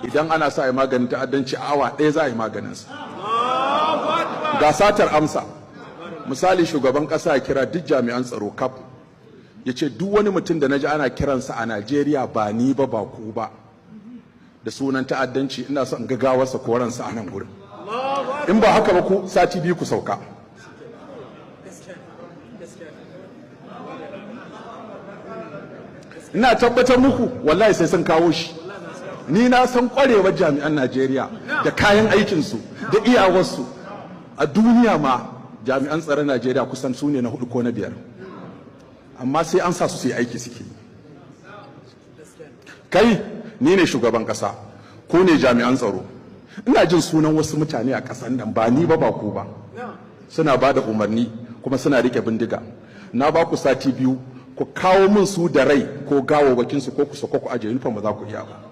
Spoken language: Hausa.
idan ana sa a yi maganin ta'addanci a awa ɗaya za a yi maganinsa. Ga satar amsa, misali shugaban ƙasa ya kira duk jami'an tsaro kaf ya ce duk wani mutum da na ji ana kiransa a Najeriya ba ni ba ba ku ba da sunan ta'addanci ina son gagawarsa ko ransa a nan gurin. In ba haka ba ku sati biyu ku sauka. Ina tabbatar muku wallahi sai sun kawo shi. Ni na san kwarewar jami'an Najeriya da kayan aikinsu da iyawarsu a duniya ma jami'an tsaron Najeriya kusan su ne na 4 ko na 5, amma sai an sa su yi aiki suke. Kai ni ne shugaban kasa ko ne jami'an tsaro, ina jin sunan wasu mutane a kasan nan ba ni ba ba ku ba, suna ba da umarni kuma suna rike bindiga. Na ba ku sati 2 ku kawo min su da rai ko gawawwakin su ko ku sako ku aje uniform ba za ku iya ba.